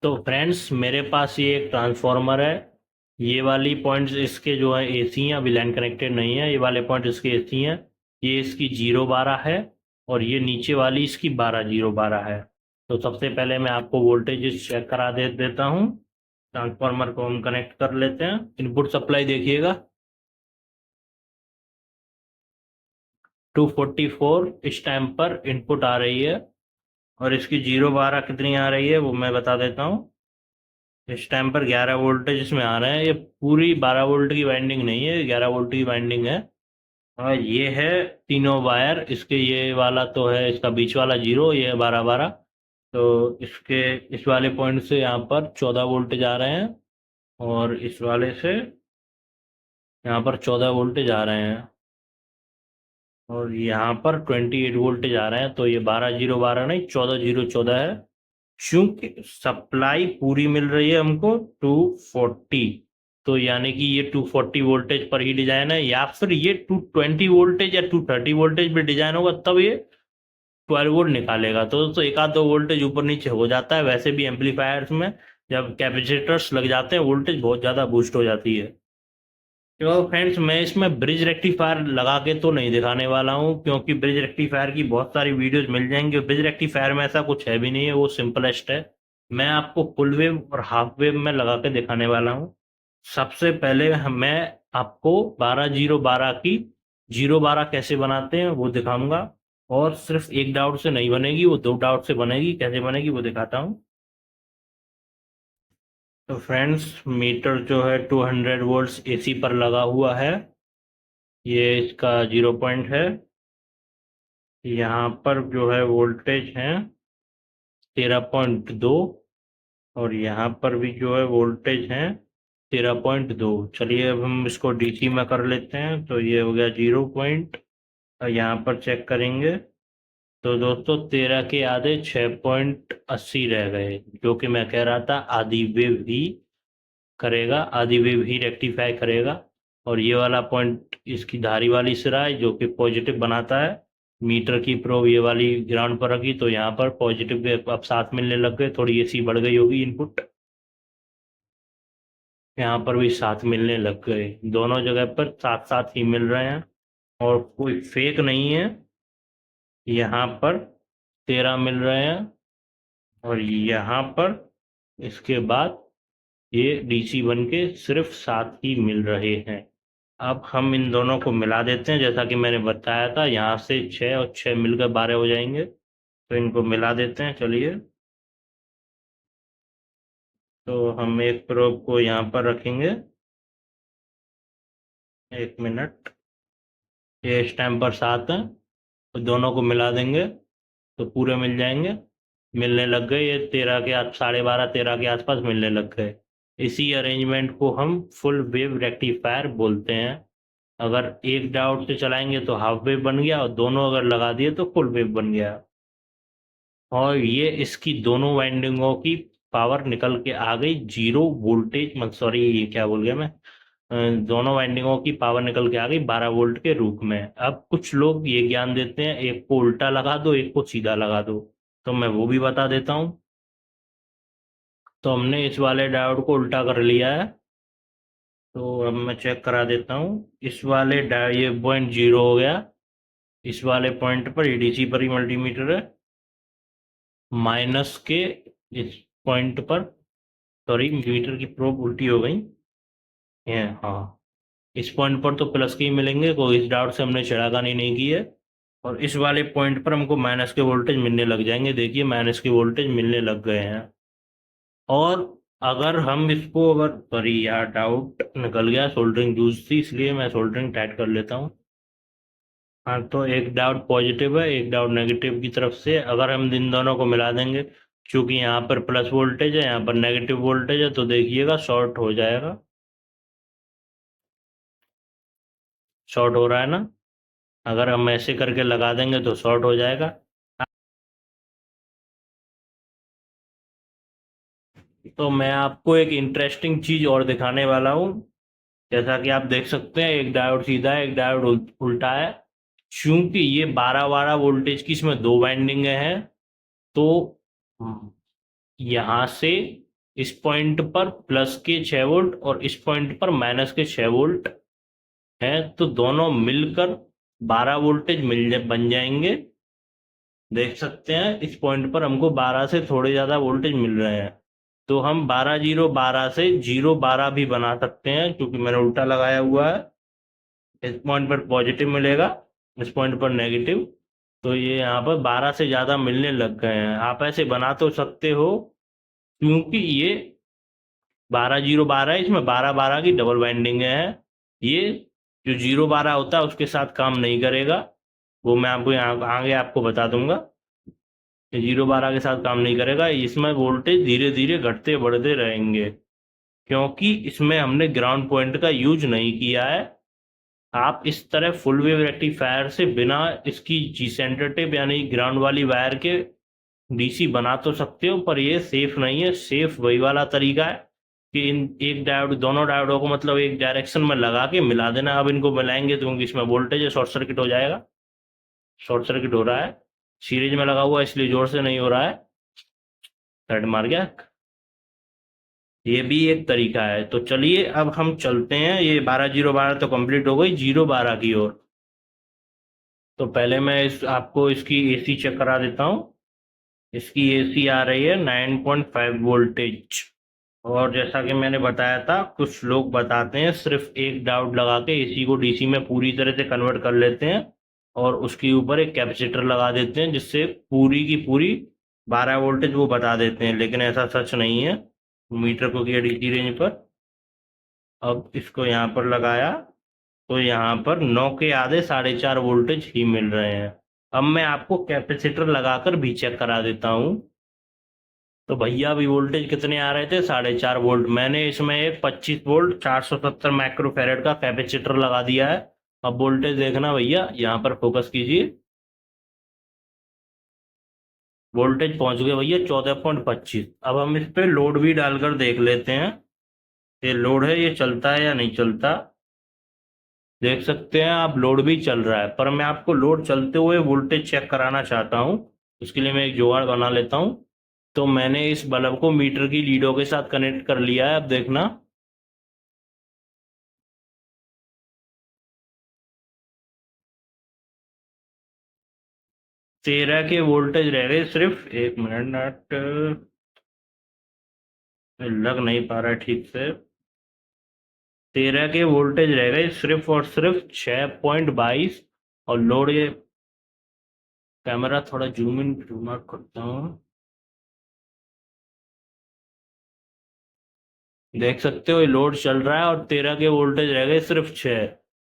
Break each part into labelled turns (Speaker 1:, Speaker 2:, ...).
Speaker 1: तो फ्रेंड्स मेरे पास ये एक ट्रांसफार्मर है। ये वाली पॉइंट्स इसके जो है एसी हैं, अभी लाइन कनेक्टेड नहीं है। ये वाले पॉइंट इसके एसी हैं। ये इसकी 012 है और ये नीचे वाली इसकी 12012 है। तो सबसे पहले मैं आपको वोल्टेज चेक करा देता हूँ। ट्रांसफार्मर को हम कनेक्ट कर लेते हैं। इनपुट सप्लाई देखिएगा, 244 इस टाइम पर इनपुट आ रही है। और इसकी 012 कितनी आ रही है वो मैं बता देता हूँ। इस टाइम पर 11 वोल्टेज इसमें आ रहे हैं। ये पूरी 12 वोल्ट की वाइंडिंग नहीं है, 11 वोल्ट की वाइंडिंग है। और ये है तीनों वायर इसके। ये वाला तो है इसका बीच वाला 0, ये है 12 12। तो इसके इस वाले पॉइंट से यहाँ पर 14 वोल्टेज आ रहे हैं और इस वाले से यहाँ पर 14 वोल्टेज आ रहे हैं और यहाँ पर 28 वोल्टेज आ रहे हैं। तो ये 12 0 12 नहीं, 14 0 14 है। चूंकि सप्लाई पूरी मिल रही है हमको 240, तो यानी कि ये 240 वोल्टेज पर ही डिजाइन है, या फिर ये 220 वोल्टेज या 230 वोल्टेज पे डिजाइन होगा तब ये 12 वोल्ट निकालेगा। तो दोस्तों एक आध दो वोल्टेज ऊपर नीचे हो जाता है। वैसे भी एम्पलीफायर्स में जब कैपेसिटर्स लग जाते हैं वोल्टेज बहुत ज्यादा बूस्ट हो जाती है। तो फ्रेंड्स मैं इसमें ब्रिज रेक्टिफायर लगा के तो नहीं दिखाने वाला हूँ, क्योंकि ब्रिज रेक्टिफायर की बहुत सारी वीडियोस मिल जाएंगी। ब्रिज रेक्टिफायर में ऐसा कुछ है भी नहीं है, वो सिंपलेस्ट है। मैं आपको फुल वेव और हाफ वेव में लगा के दिखाने वाला हूँ। सबसे पहले मैं आपको 12 0 12 की 0 12 कैसे बनाते हैं वो दिखाऊंगा। और सिर्फ एक डाउट से नहीं बनेगी, वो दो डाउट से बनेगी। कैसे बनेगी वो दिखाता हूँ। तो फ्रेंड्स मीटर जो है 200 वोल्ट्स एसी पर लगा हुआ है। ये इसका 0 पॉइंट है। यहाँ पर जो है वोल्टेज है 13.2 और यहाँ पर भी जो है वोल्टेज है 13.2। चलिए अब हम इसको डीसी में कर लेते हैं। तो ये हो गया 0 पॉइंट। यहाँ पर चेक करेंगे तो दोस्तों 13 के आधे 6.80 रह गए, जो कि मैं कह रहा था आधी वेव ही करेगा, आधी वेव ही रेक्टिफाई करेगा। और ये वाला पॉइंट इसकी धारी वाली सिरा है जो कि पॉजिटिव बनाता है। मीटर की प्रोब ये वाली ग्राउंड पर रखी तो यहाँ पर पॉजिटिव वेव अब साथ मिलने लग गए। थोड़ी एसी बढ़ गई होगी इनपुट, यहाँ पर भी साथ मिलने लग गए। दोनों जगह पर साथ साथ ही मिल रहे हैं और कोई फेक नहीं है। यहाँ पर 13 मिल रहे हैं और यहाँ पर इसके बाद ये डीसी बन के सिर्फ 7 ही मिल रहे हैं। अब हम इन दोनों को मिला देते हैं, जैसा कि मैंने बताया था। यहाँ से 6 और 6 मिलकर 12 हो जाएंगे। तो इनको मिला देते हैं। चलिए, तो हम एक प्रोब को यहाँ पर रखेंगे। एक मिनट। ये इस टाइम पर 7 है तो दोनों को मिला देंगे तो पूरे मिल जाएंगे। मिलने लग गए। ये 13 के आस 12:30 13 के आसपास मिलने लग गए। इसी अरेंजमेंट को हम फुल वेव रेक्टिफायर बोलते हैं। अगर एक डायोड से चलाएंगे तो हाफ वेव बन गया और दोनों अगर लगा दिए तो फुल वेव बन गया। और ये इसकी दोनों वाइंडिंगों की पावर निकल के आ गई 0 वोल्टेज, मत सॉरी ये क्या बोल गया मैं। दोनों वाइंडिंगों की पावर निकल के आ गई 12 वोल्ट के रूप में। अब कुछ लोग ये ज्ञान देते हैं एक को उल्टा लगा दो एक को सीधा लगा दो, तो मैं वो भी बता देता हूँ। तो हमने इस वाले डायोड को उल्टा कर लिया है। तो अब मैं चेक करा देता हूँ। इस वाले ये पॉइंट 0 हो गया। इस वाले पॉइंट पर एडीसी पर ही मल्टीमीटर है। माइनस के इस पॉइंट पर, सॉरी मीटर की प्रोब उल्टी हो गई है। हाँ, इस पॉइंट पर तो प्लस के ही मिलेंगे, कोई इस डाउट से हमने छेड़खानी नहीं की है। और इस वाले पॉइंट पर हमको माइनस के वोल्टेज मिलने लग जाएंगे। देखिए माइनस के वोल्टेज मिलने लग गए हैं। और अगर हम इसको, अगर सॉरी यार डाउट निकल गया, सोल्डरिंग लूज थी इसलिए मैं सोल्डरिंग टाइट कर लेता हूँ। हाँ, तो एक डाउट पॉजिटिव है एक डाउट नेगेटिव की तरफ से। अगर हम इन दोनों को मिला देंगे, क्योंकि यहाँ पर प्लस वोल्टेज है यहाँ पर नेगेटिव वोल्टेज है, तो देखिएगा शॉर्ट हो जाएगा। शॉर्ट हो रहा है ना। अगर हम ऐसे करके लगा देंगे तो शॉर्ट हो जाएगा। तो मैं आपको एक इंटरेस्टिंग चीज और दिखाने वाला हूँ। जैसा कि आप देख सकते हैं एक डायोड सीधा है एक डायोड उल्टा है। चूंकि ये 12 12 वोल्टेज की इसमें दो वाइंडिंग हैं, तो यहाँ से इस पॉइंट पर प्लस के 6 वोल्ट और इस पॉइंट पर माइनस के 6 वोल्ट है, तो दोनों मिलकर 12 वोल्टेज बन जाएंगे। देख सकते हैं इस पॉइंट पर हमको 12 से थोड़े ज्यादा वोल्टेज मिल रहे हैं, तो हम 12 0 12 से 0 12 भी बना सकते हैं, क्योंकि मैंने उल्टा लगाया हुआ है। इस पॉइंट पर पॉजिटिव मिलेगा, इस पॉइंट पर नेगेटिव, तो ये यहाँ पर 12 से ज्यादा मिलने लग गए हैं। आप ऐसे बना तो सकते हो, क्योंकि ये 12 0 12 है, इसमें 12 12 की डबल बाइंडिंग है। ये जो 0 12 होता है उसके साथ काम नहीं करेगा, वो मैं आपको यहाँ आगे आपको बता दूंगा। 0 12 के साथ काम नहीं करेगा, इसमें वोल्टेज धीरे धीरे घटते बढ़ते रहेंगे, क्योंकि इसमें हमने ग्राउंड पॉइंट का यूज नहीं किया है। आप इस तरह फुल वेव रेक्टिफायर से बिना इसकी जी सेंटर टेप यानी ग्राउंड वाली वायर के डीसी बना तो सकते हो, पर ये सेफ नहीं है। सेफ वही वाला तरीका है कि इन एक डायोड दोनों डायोडों को मतलब एक डायरेक्शन में लगा के मिला देना। अब इनको मिलाएंगे तो इसमें वोल्टेज है, शॉर्ट सर्किट हो जाएगा। शॉर्ट सर्किट हो रहा है, सीरीज में लगा हुआ है इसलिए जोर से नहीं हो रहा है। थर्ड मार गया, ये भी एक तरीका है। तो चलिए अब हम चलते हैं, ये 12 0 12 तो कंप्लीट हो गई, 0 12 की ओर। तो पहले मैं आपको इसकी एसी चेक करा देता हूँ। इसकी एसी आ रही है 9.5 वोल्टेज। और जैसा कि मैंने बताया था, कुछ लोग बताते हैं सिर्फ एक डायोड लगा के एसी को डीसी में पूरी तरह से कन्वर्ट कर लेते हैं और उसके ऊपर एक कैपेसिटर लगा देते हैं, जिससे पूरी की पूरी 12 वोल्टेज वो बता देते हैं, लेकिन ऐसा सच नहीं है। मीटर को किया डीसी रेंज पर, अब इसको यहाँ पर लगाया तो यहाँ पर 9 के आधे 4.5 वोल्टेज ही मिल रहे हैं। अब मैं आपको कैपेसिटर लगाकर भी चेक करा देता हूँ। तो भैया अभी वोल्टेज कितने आ रहे थे, 4.5 वोल्ट। मैंने इसमें एक 25 वोल्ट 470 माइक्रोफेरेड का कैपेसिटर लगा दिया है। अब वोल्टेज देखना भैया, यहाँ पर फोकस कीजिए। वोल्टेज पहुंच गए भैया 14.25। अब हम इस पे लोड भी डालकर देख लेते हैं, ये लोड है, ये चलता है या नहीं चलता। देख सकते हैं आप, लोड भी चल रहा है, पर मैं आपको लोड चलते हुए वोल्टेज चेक कराना चाहता हूँ। इसके लिए मैं एक जुगाड़ बना लेता हूँ। तो मैंने इस बल्ब को मीटर की लीडों के साथ कनेक्ट कर लिया है, अब देखना। 13 के वोल्टेज रह गए सिर्फ। एक मिनट, लग नहीं पा रहा है ठीक से। 13 के वोल्टेज रह गए सिर्फ और सिर्फ 6.22। और लोड, ये कैमरा थोड़ा जूम इन जूम आउट करता हूँ। देख सकते हो ये लोड चल रहा है और 13 के वोल्टेज रह गए सिर्फ 6।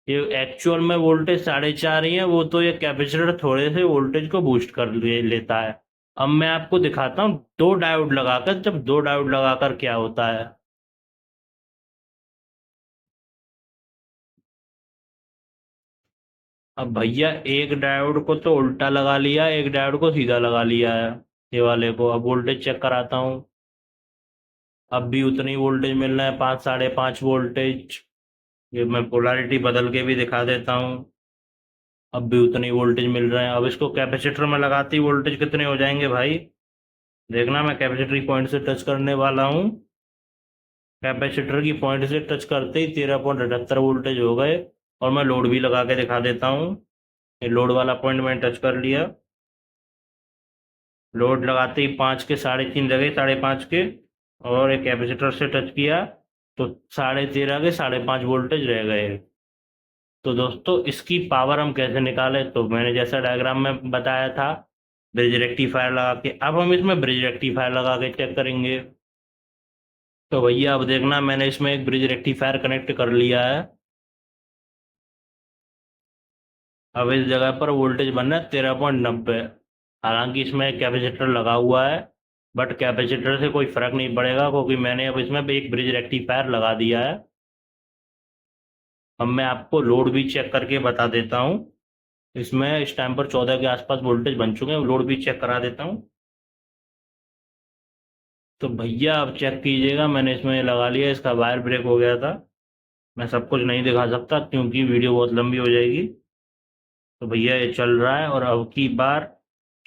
Speaker 1: ये एक्चुअल में वोल्टेज 4.5 ही है, वो तो ये कैपेसिटर थोड़े से वोल्टेज को बूस्ट कर लेता है। अब मैं आपको दिखाता हूँ दो डायोड लगाकर, जब दो डायोड लगाकर क्या होता है। अब भैया एक डायोड को तो उल्टा लगा लिया, एक डायोड को सीधा लगा लिया है, ये वाले को। अब वोल्टेज चेक कराता हूँ, अब भी उतनी वोल्टेज मिल रहा है, 5 5.5 वोल्टेज। ये मैं पोलैरिटी बदल के भी दिखा देता हूँ, अब भी उतनी वोल्टेज मिल रहे हैं। अब इसको कैपेसिटर में लगाती वोल्टेज कितने हो जाएंगे भाई, देखना। मैं कैपेसिटर की पॉइंट से टच करने वाला हूँ। कैपेसिटर की पॉइंट से टच करते ही 13.78 वोल्टेज हो गए। और मैं लोड भी लगा के दिखा देता हूँ। ये लोड वाला पॉइंट मैंने टच कर लिया। लोड लगाते ही 5 के 3.5 लगे, 5.5 के। और एक कैपेसिटर से टच किया तो 13.5 के 5.5 वोल्टेज रह गए। तो दोस्तों इसकी पावर हम कैसे निकालें, तो मैंने जैसा डायग्राम में बताया था, ब्रिज रेक्टिफायर लगा के। अब हम इसमें ब्रिज रेक्टिफायर लगा के चेक करेंगे। तो भैया अब देखना, मैंने इसमें एक ब्रिज रेक्टिफायर कनेक्ट कर लिया है। अब इस जगह पर वोल्टेज बनना है 13.90। हालांकि इसमें एक कैपेसिटर लगा हुआ है, बट कैपेसिटर से कोई फर्क नहीं पड़ेगा, क्योंकि मैंने अब इसमें एक ब्रिज रेक्टिफायर लगा दिया है। अब मैं आपको लोड भी चेक करके बता देता हूँ। इसमें इस टाइम पर 14 के आसपास वोल्टेज बन चुके हैं, लोड भी चेक करा देता हूँ। तो भैया अब चेक कीजिएगा, मैंने इसमें लगा लिया, इसका वायर ब्रेक हो गया था। मैं सब कुछ नहीं दिखा सकता क्योंकि वीडियो बहुत लंबी हो जाएगी। तो भैया ये चल रहा है, और अब की बार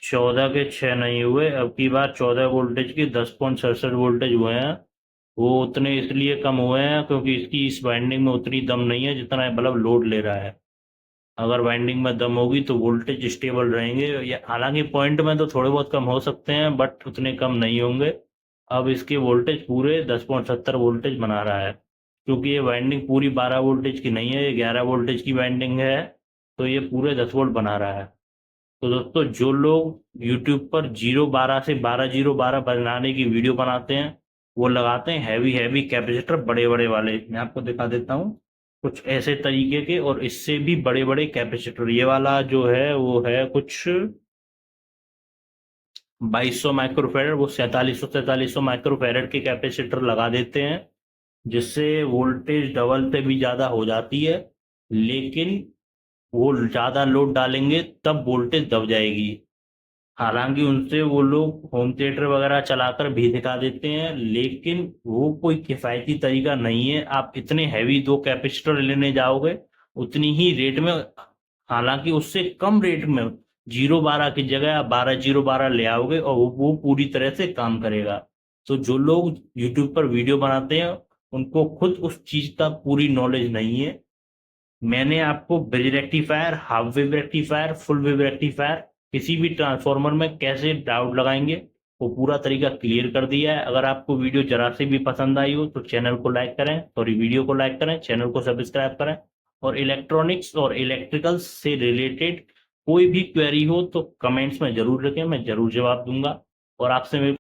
Speaker 1: 14 के 6 नहीं हुए, अब की बार 14 वोल्टेज की 10.67 वोल्टेज हुए हैं। वो उतने इसलिए कम हुए हैं क्योंकि इसकी इस वाइंडिंग में उतनी दम नहीं है जितना ये बल्ब लोड ले रहा है। अगर वाइंडिंग में दम होगी तो वोल्टेज स्टेबल रहेंगे, या हालांकि पॉइंट में तो थोड़े बहुत कम हो सकते हैं बट उतने कम नहीं होंगे। अब इसके वोल्टेज पूरे 10.70 वोल्टेज बना रहा है, क्योंकि ये वाइंडिंग पूरी 12 वोल्टेज की नहीं है, ये 11 वोल्टेज की वाइंडिंग है, तो ये पूरे 10 वोल्ट बना रहा है। तो दोस्तों, जो लोग यूट्यूब पर 0-12 से 12-0-12 बनाने की वीडियो बनाते हैं, वो लगाते हैं हैवी हैवी कैपेसिटर बड़े बड़े वाले। मैं आपको दिखा देता हूँ कुछ ऐसे तरीके के, और इससे भी बड़े बड़े कैपेसिटर। ये वाला जो है वो है कुछ 2200 माइक्रोफेरेड, वो 4700 माइक्रोफेरेड के कैपेसिटर लगा देते हैं, जिससे वोल्टेज डबल से भी ज्यादा हो जाती है। लेकिन वो ज्यादा लोड डालेंगे तब वोल्टेज दब जाएगी। हालांकि उनसे वो लोग होम थिएटर वगैरह चलाकर भी दिखा देते हैं, लेकिन वो कोई किफायती तरीका नहीं है। आप इतने हैवी दो कैपेसिटर लेने जाओगे उतनी ही रेट में, हालांकि उससे कम रेट में 0-12 की जगह आप 12-0-12 ले आओगे और वो पूरी तरह से काम करेगा। तो जो लोग यूट्यूब पर वीडियो बनाते हैं उनको खुद उस चीज का पूरी नॉलेज नहीं है। मैंने आपको bridge rectifier, half wave rectifier, full wave rectifier, किसी भी ट्रांसफार्मर में कैसे डायोड लगाएंगे वो पूरा तरीका क्लियर कर दिया है। अगर आपको वीडियो जरा से भी पसंद आई हो तो चैनल को लाइक करें, सॉरी वीडियो को लाइक करें, चैनल को सब्सक्राइब करें। और इलेक्ट्रॉनिक्स और इलेक्ट्रिकल्स से रिलेटेड कोई भी क्वेरी हो तो कमेंट्स में जरूर रखें, मैं जरूर जवाब दूंगा। और आपसे